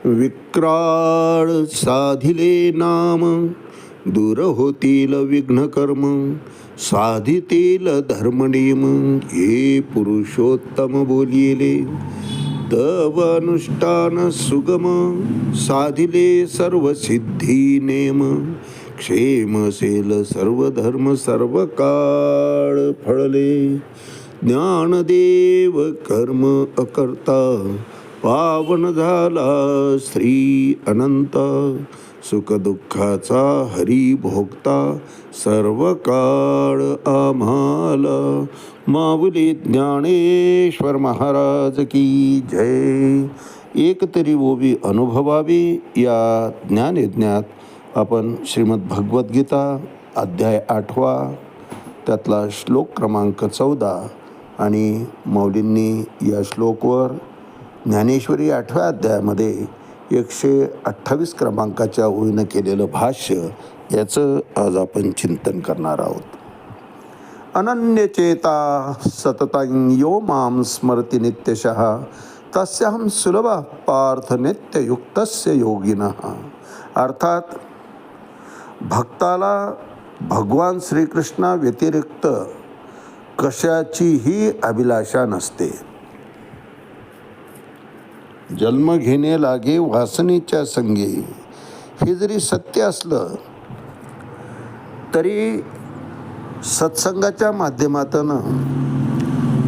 विक्राळ साधिले नाम, दूर होतील विघ्न कर्म, साधितील धर्मनियम. हे पुरुषोत्तम बोलिले, तव अनुष्ठान सुगम, साधिले सर्व सिद्धी नेम. क्षेमसेल सर्व धर्म, सर्व काळ फळले. ज्ञानदेव कर्म अकर्ता, पावन झाला श्री अनंत. सुखदुःखाचा हरी भोगता, सर्व काळ आम्हाला. माऊली ज्ञानेश्वर महाराज की जय. एक तरी ओवी अनुभवावी या ज्ञानयज्ञात आपण श्रीमद भगवद्गीता अध्याय 8 त्यातला श्लोक क्रमांक 14 आणि माऊलींनी या श्लोकवर ज्ञानेश्वरी 8व्या अध्यायामध्ये 128 क्रमांकाच्या ओळीनं केलेलं भाष्य, याचं आज आपण चिंतन करणार आहोत. अनन्यचेता सततं यो मां स्मरति नित्यशः, तस्याहं सुलभः पार्थ नित्ययुक्तस्य योगिनः. अर्थात भक्ताला भगवान श्रीकृष्णा व्यतिरिक्त कशाचीही अभिलाषा नसते. जन्म घेणे लागे वासनेच्या संगे, हे जरी सत्य असलं तरी सत्संगाच्या माध्यमातून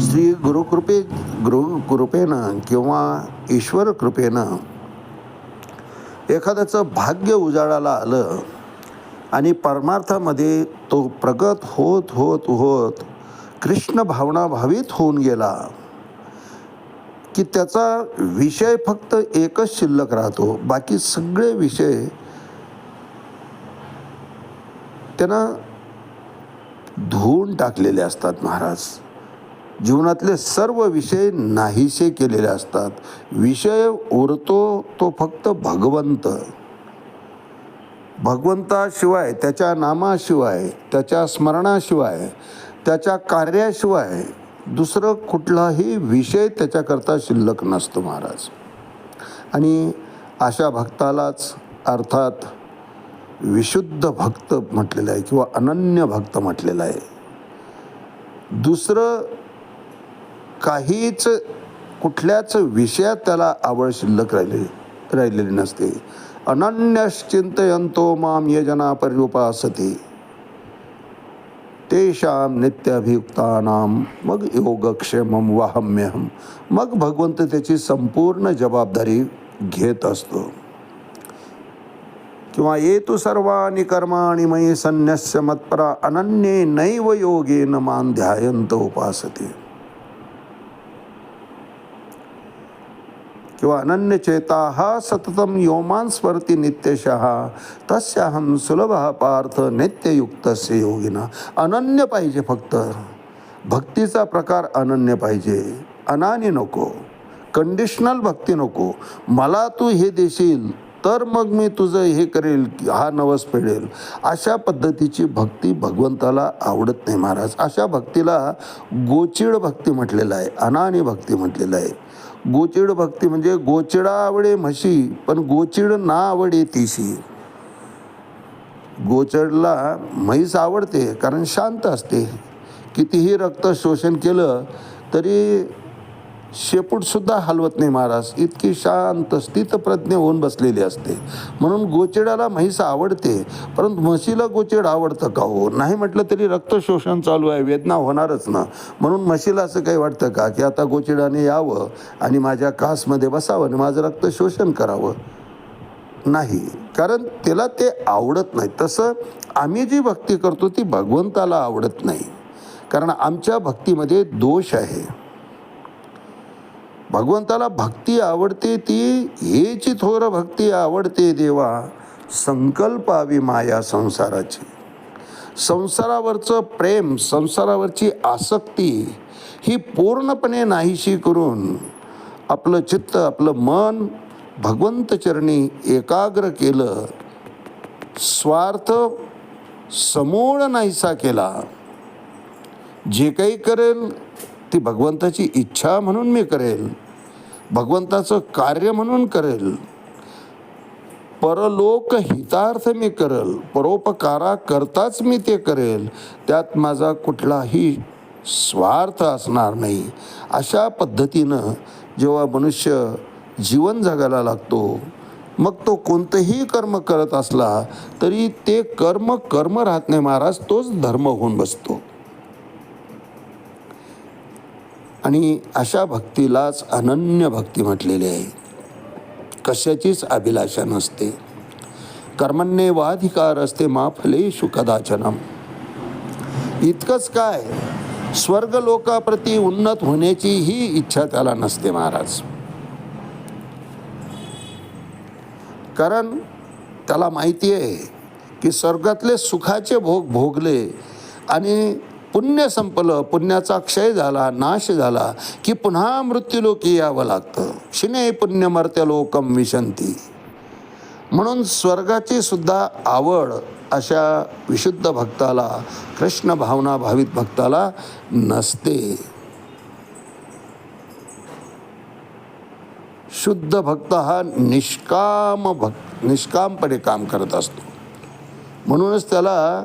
श्री गुरुकृपेनं किंवा ईश्वर कृपेनं एखाद्याचं भाग्य उजाडाला आलं आणि परमार्थामध्ये तो प्रगत होत होत होत कृष्ण भावना भावित होऊन गेला की त्याचा विषय फक्त एकच शिल्लक राहतो. बाकी सगळे विषय त्यानं धुवून टाकलेले असतात. महाराज जीवनातले सर्व विषय नाहीसे केलेले असतात. विषय उरतो तो फक्त भगवंत. भगवंताशिवाय, त्याच्या नामाशिवाय, त्याच्या स्मरणाशिवाय, त्याच्या कार्याशिवाय दुसरं कुठलाही विषय त्याच्याकरता शिल्लक नसतो महाराज. आणि अशा भक्तालाच अर्थात विशुद्ध भक्त म्हटलेलं आहे किंवा अनन्य भक्त म्हटलेलं आहे. दुसरं काहीच कुठल्याच विषयात त्याला आवड शिल्लक राहिलेली नसते. अनन्यश्चिंतयन्तो मां ये जना पर्युपासते, तेषां नित्याभियुक्तानां मग योगक्षेमं वहाम्यहम्. मग भगवंत त्याची संपूर्ण जबाबदारी घेत असतो. किंवा ये तु सर्वाणि कर्माणि मयि सन्न्यस्य मत्परा, अनन्ये नैव योगेन मां ध्यायन्त उपासते. किंवा अनन्यचेताः सततं यो मां स्मरति नित्यशः, तस्याहं सुलभः पार्थ नित्ययुक्तस्य योगिनः. अनन्य पाहिजे, फक्त भक्तीचा प्रकार अनन्य पाहिजे. अनानी नको, कंडिशनल भक्ती नको. मला तू हे देशील तर मग मी तुझं हे करेल, हा नवस फेडेल, अशा पद्धतीची भक्ती भगवंताला आवडत नाही महाराज. अशा भक्तीला गोचिड भक्ती म्हटलेलं आहे, अनानी भक्ती म्हटलेलं आहे. गोचिड भक्ती म्हणजे गोचिडा आवडे म्हशी, पण गोचिड ना आवडे तिशी. गोचिडला म्हैस आवडते कारण शांत असते. कितीही रक्त शोषण केलं तरी शेपूटसुद्धा हलवत नाही महाराज. इतकी शांत स्थितप्रज्ञ होऊन बसलेली असते. म्हणून गोचिडाला म्हैस आवडते. परंतु म्हशीला गोचिड आवडतं का हो? नाही म्हटलं तरी रक्त शोषण चालू आहे, वेदना होणारच ना. म्हणून म्हशीला असं काही वाटतं का की आता गोचिडाने यावं आणि माझ्या कासमध्ये बसावं आणि माझं रक्त शोषण करावं? नाही, कारण त्याला ते आवडत नाही. तसं आम्ही जी भक्ती करतो ती भगवंताला आवडत नाही, कारण आमच्या भक्तीमध्ये दोष आहे. भगवंताला भक्ती आवडते ती हेची थोर भक्ती आवडते देवा, संकल्पावी माया संसाराची. संसारावरचं प्रेम, संसारावरची आसक्ती ही पूर्णपणे नाहीशी करून आपलं चित्त, आपलं मन भगवंतचरणी एकाग्र केलं, स्वार्थ समूळ नाहीसा केला. जे काही करेल ती भगवंताची इच्छा म्हणून मी करेल, भगवंताचं कार्य म्हणून करेल. परलोक हितार्थ मी करेल, परोपकारा करताच मी ते करेल, त्यात माझा कुठलाही स्वार्थ असणार नाही. अशा पद्धतीनं जेव्हा मनुष्य जीवन जगायला लागतो, मग तो कोणतंही कर्म करत असला तरी ते कर्म राहत नाही महाराज, तोच धर्म होऊन बसतो. आणि अशा भक्तीलाच अनन्य भक्ती म्हटलेली आहे. कशाचीच अभिलाषा नसते. कर्मण्येवाधिकार असते मा फलेषु कदाचनम. इतकंच काय, स्वर्ग लोकाप्रती उन्नत होण्याची ही इच्छा त्याला नसते महाराज. कारण त्याला माहिती आहे की स्वर्गातले सुखाचे भोग भोगले आणि पुण्य संपलं, पुण्याचा क्षय झाला, नाश झाला की पुन्हा मृत्यूलोकी यावं लागतं. क्षिणे पुण्यमर्त्यलोकम विशंती. म्हणून स्वर्गाची सुद्धा आवड अशा विशुद्ध भक्ताला, कृष्ण भावना भावित भक्ताला नसते. शुद्ध भक्त हा निष्कामपणे काम करत असतो. म्हणूनच त्याला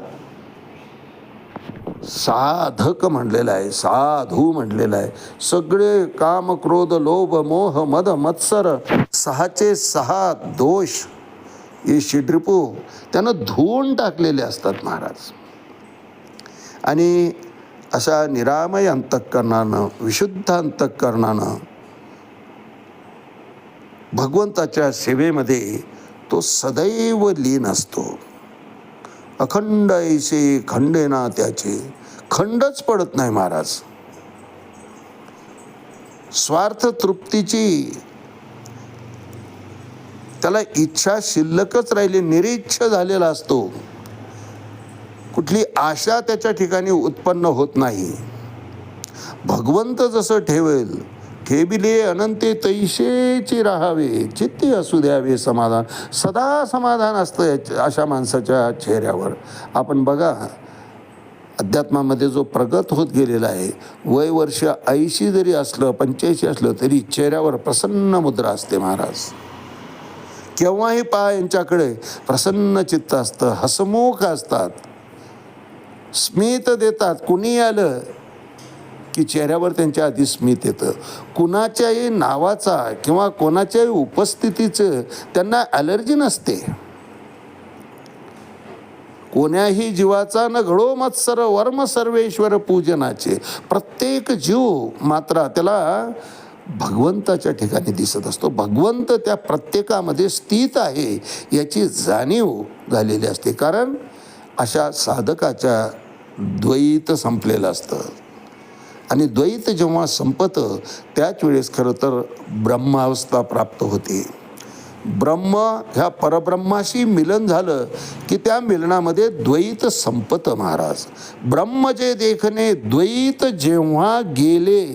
साधक म्हणलेलं आहे, साधू म्हणलेलं आहे. सगळे काम, क्रोध, लोभ, मोह, मद, मत्सर, 6चे 6 दोष हे षड्रिपू त्यानं धुवून टाकलेले असतात महाराज. आणि अशा निरामय अंतःकरणानं, विशुद्ध अंतःकरणानं भगवंताच्या सेवेमध्ये तो सदैव लीन असतो. अखंड ऐसे खंडेना त्याचे, खंडच पडत नाही महाराज. स्वार्थ तृप्तीची त्याला इच्छा शिल्लकच राहिली, निरीच्छ झालेला असतो. कुठली आशा त्याच्या ठिकाणी उत्पन्न होत नाही. भगवंत जसं ठेवेल, ठेबिले अनंते तैसेची राहावे, चित्ती असू द्यावे समाधान. सदा समाधान असतं अशा माणसाच्या चेहऱ्यावर. आपण बघा, अध्यात्मामध्ये जो प्रगत होत गेलेला आहे, वय वर्ष 80 जरी असलं, 85 असलं तरी चेहऱ्यावर प्रसन्न मुद्रा असते महाराज. केव्हाही पहा यांच्याकडे प्रसन्न चित्त असतं, हसमुख असतात, स्मित देतात. कुणी आलं की चेहऱ्यावर त्यांच्या आधी स्मित येतं. कुणाच्याही नावाचा किंवा कोणाच्याही उपस्थितीचं त्यांना ॲलर्जी नसते. कोण्याही जीवाचा न घडो मत्सर वर्म सर्वेश्वर पूजनाचे. प्रत्येक जीव मात्र त्याला भगवंताच्या ठिकाणी दिसत असतो. भगवंत त्या प्रत्येकामध्ये स्थित आहे याची जाणीव झालेली असते. कारण अशा साधकाच्या द्वैत संपलेलं असतं. आणि द्वैत जेव्हा संपतं त्याच वेळेस खरं तर ब्रह्मावस्था प्राप्त होते. ब्रह्म ह्या परब्रह्माशी मिलन झालं की त्या मिलनामध्ये द्वैत संपतं महाराज. ब्रह्म जे देखणे द्वैत जेव्हा गेले,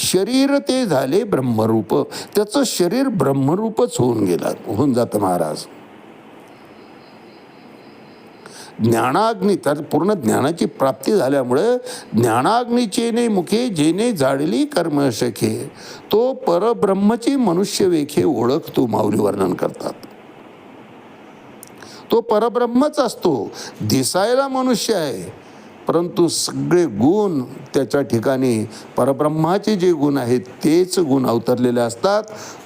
शरीर ते झाले ब्रह्मरूप. त्याचं शरीर ब्रह्मरूपच होऊन जातं महाराज. ज्ञानाग्नी, तर पूर्ण ज्ञानाची प्राप्ती झाल्यामुळे ज्ञानाग्नीचेने मुखे जेने जाळली कर्म शखे, तो परब्रह्मची मनुष्य वेखे ओळख तू माऊली वर्णन करतात. तो परब्रह्मच असतो, दिसायला मनुष्य आहे, परंतु सगळे गुण त्याच्या ठिकाणी परब्रह्माचे जे गुण आहेत तेच गुण अवतरलेले असतात.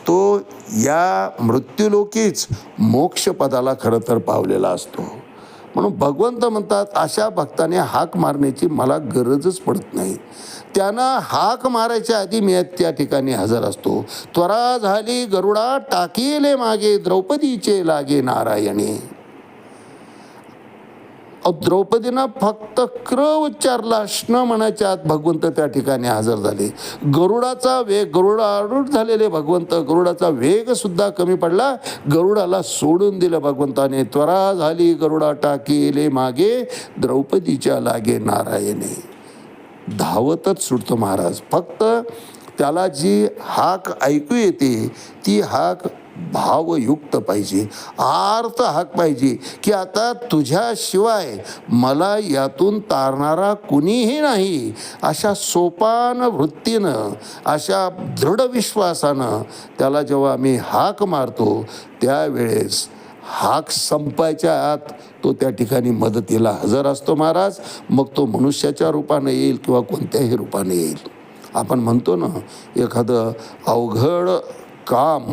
तो या मृत्यूलोकीच मोक्षपदाला खरं तर पावलेला असतो. म्हणून भगवंत म्हणतात, अशा भक्ताने हाक मारण्याची मला गरजच पडत नाही. त्यानं हाक मारायच्या आधी मी त्या ठिकाणी हजर असतो. त्वरा झाली गरुडा टाकीले मागे, द्रौपदीचे लागे नारायणे. द्रौपदीनं फक्त क्र उच्चारला, श्न म्हणायच्या आत भगवंत त्या ठिकाणी हजर झाले. गरुडाचा वेग, गरुडारूढ झालेले भगवंत, गरुडाचा वेग सुद्धा कमी पडला. गरुडाला सोडून दिलं भगवंताने. त्वरा झाली गरुडा टाकीले मागे, द्रौपदीच्या लागे नारायणे. धावतच सुटतो महाराज. फक्त त्याला जी हाक ऐकू येते ती हाक भावयुक्त पाहिजे, आर्त हाक पाहिजे की आता तुझ्याशिवाय मला यातून तारणारा कुणीही नाही. अशा सोपान वृत्तीनं, अशा दृढ विश्वासानं त्याला जेव्हा आम्ही हाक मारतो त्यावेळेस हाक संपायच्या आत तो त्या ठिकाणी मदतीला हजर असतो महाराज. मग तो मनुष्याच्या रूपाने येईल किंवा कोणत्याही रूपाने येईल. आपण म्हणतो ना, एखादं अवघड काम,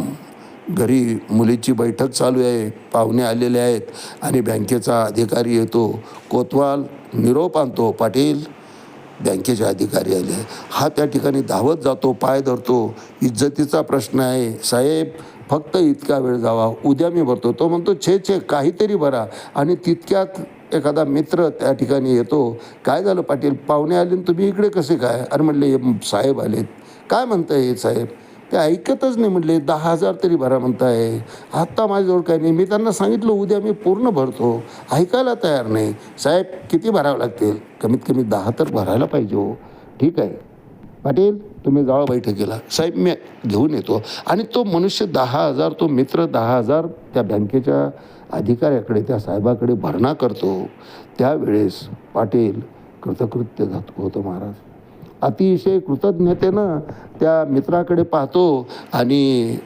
घरी मुलीची बैठक चालू आहे, पाहुणे आलेले आहेत आणि बँकेचा अधिकारी येतो, कोतवाल निरोप आणतो, पाटील बँकेचे अधिकारी आले. हा त्या ठिकाणी धावत जातो, पाय धरतो, इज्जतीचा प्रश्न आहे साहेब, फक्त इतका वेळ जावा, उद्या मी भरतो. तो म्हणतो छे काहीतरी भरा. आणि तितक्यात एखादा मित्र त्या ठिकाणी येतो, काय झालं पाटील, पाहुणे आले तुम्ही इकडे कसे काय? अरे म्हटले साहेब आलेत. काय म्हणताय हे साहेब? ते ऐकतच नाही. म्हटले 10,000 तरी भरा म्हणताय. आत्ता माझ्याजवळ काही नाही. मी त्यांना सांगितलं उद्या मी पूर्ण भरतो, ऐकायला तयार नाही. साहेब किती भरावं लागतील? कमीत कमी 10 तर भरायला पाहिजे हो. ठीक आहे पाटील, तुम्ही जावा बैठकीला. साहेब मी घेऊन येतो. आणि तो मनुष्य 10,000, तो मित्र 10,000 त्या बँकेच्या अधिकाऱ्याकडे, त्या साहेबाकडे भरणा करतो. त्यावेळेस पाटील कृतकृत्य होतो महाराज. अतिशय कृतज्ञतेनं त्या मित्राकडे पाहतो आणि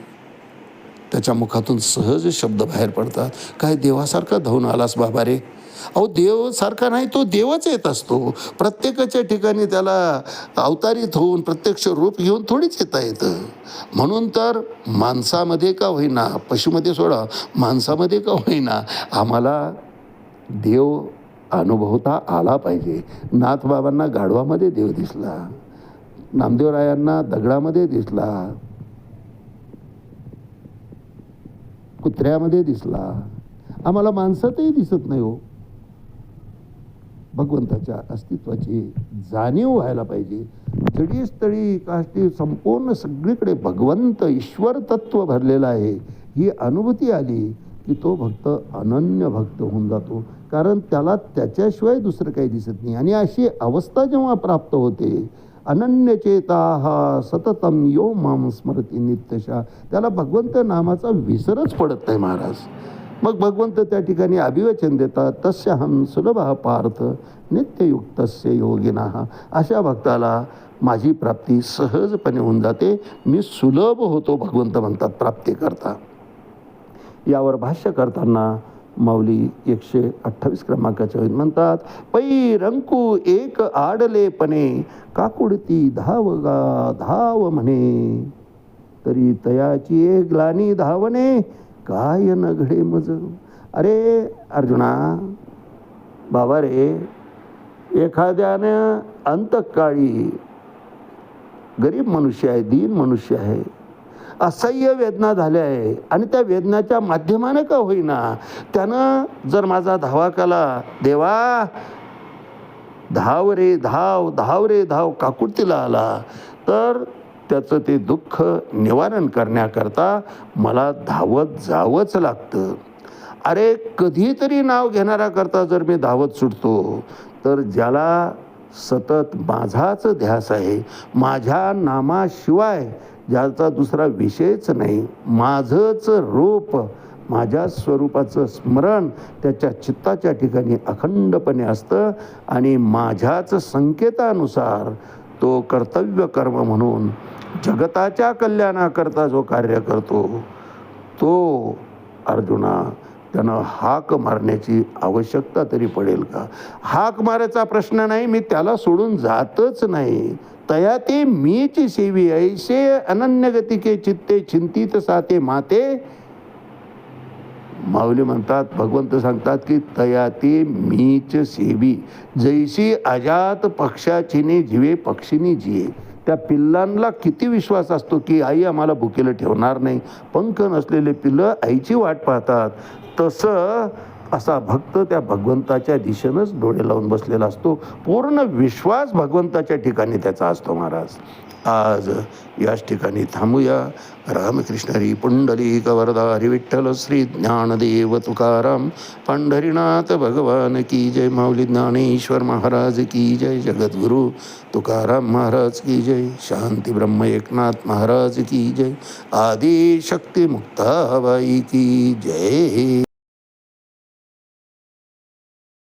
त्याच्या मुखातून सहज शब्द बाहेर पडतात, काय देवासारखा धावून आलास बाबा रे. अहो देवासारखा नाही, तो देवच येत असतो. प्रत्येकाच्या ठिकाणी त्याला अवतारित होऊन प्रत्यक्ष रूप घेऊन थोडीच येता येतं. म्हणून तर माणसामध्ये का होईना, पशुमध्ये सोडा, माणसामध्ये का होईना आम्हाला देव अनुभवता आला पाहिजे. नाथबाबांना गाढवामध्ये देव दिसला, नामदेवरायांना दगडामध्ये दिसला, कुत्र्यामध्ये दिसला, आम्हाला माणसातही दिसत नाही हो. भगवंताच्या अस्तित्वाची जाणीव व्हायला पाहिजे. जडीस्थळी काष्टी संपूर्ण सगळीकडे भगवंत ईश्वर तत्व भरलेलं आहे. ही अनुभूती आली की तो भक्त अनन्य भक्त होऊन जातो, कारण त्याला त्याच्याशिवाय दुसरं काही दिसत नाही. आणि अशी अवस्था जेव्हा प्राप्त होते, अनन्यचेता सततम यो माम स्मरती नित्यशा, त्याला भगवंत नामाचा विसरच पडत नाही महाराज. मग भगवंत त्या ठिकाणी अभिवचन देतात, तस्याहं सुलभ पार्थ नित्ययुक्तस्य योगिनः. अशा भक्ताला माझी प्राप्ती सहजपणे होऊन जाते, मी सुलभ होतो भगवंत म्हणतात प्राप्ती करता. यावर भाष्य करताना माऊली 128 क्रमांकाच्या म्हणतात, पै रंकू एक आडलेपणे काकुडती धाव म्हणे, तरी तयाची एक ग्लानी धावणे काय न घडे मज. अरे अर्जुना बाबा रे, एखाद्यानं अंतकाळी गरीब मनुष्य आहे, दीन मनुष्य आहे, असह्य वेदना झाल्या आहे आणि त्या वेदनाच्या माध्यमानं का होईना त्यानं जर माझा धावा केला, देवा धाव रे धाव, धाव रे धाव, काकुडतीला आला, तर त्याचं ते दुःख निवारण करण्याकरता मला धावत जावंच लागतं. अरे कधीतरी नाव घेणाऱ्याकरता जर मी धावत सुटतो, तर ज्याला सतत माझाच ध्यास आहे, माझ्या नामाशिवाय ज्याचा दुसरा विषयच नाही, माझंच रूप, माझ्या स्वरूपाचं स्मरण त्याच्या चित्ताच्या ठिकाणी अखंडपणे असतं आणि माझ्याच संकेतानुसार तो कर्तव्य कर्म म्हणून जगताच्या कल्याणाकरता जो कार्य करतो, तो अर्जुना त्यानं हाक मारण्याची आवश्यकता तरी पडेल का? हाक मारायचा प्रश्न नाही, मी त्याला सोडून जातच नाही. तया ते मीच सेवी ऐसे अनन्यगतिके चित्ते चिंतित साते माते. माऊली म्हणतात, भगवंत सांगतात की तया ते मीच सेवी, जैसी अजात पक्षाचीने जिवे पक्षीनी जिये. त्या पिल्लांना किती विश्वास असतो की आई आम्हाला भुकेलं ठेवणार नाही. पंख नसलेले पिल्लं आईची वाट पाहतात. तसं असा भक्त त्या भगवंताच्या दिशेनंच डोळे लावून बसलेला असतो. पूर्ण विश्वास भगवंताच्या ठिकाणी त्याचा असतो महाराज. आज याच ठिकाणी थांबूया. रामकृष्ण हरी पुंडलिक वरदा हरी विठ्ठल श्री ज्ञानदेव तुकाराम पंढरीनाथ भगवान की जय. माऊली ज्ञानेश्वर महाराज की जय. जगद्गुरु तुकाराम महाराज की जय. शांती ब्रह्म एकनाथ महाराज की जय. आदि शक्ती मुक्ताबाई की जय.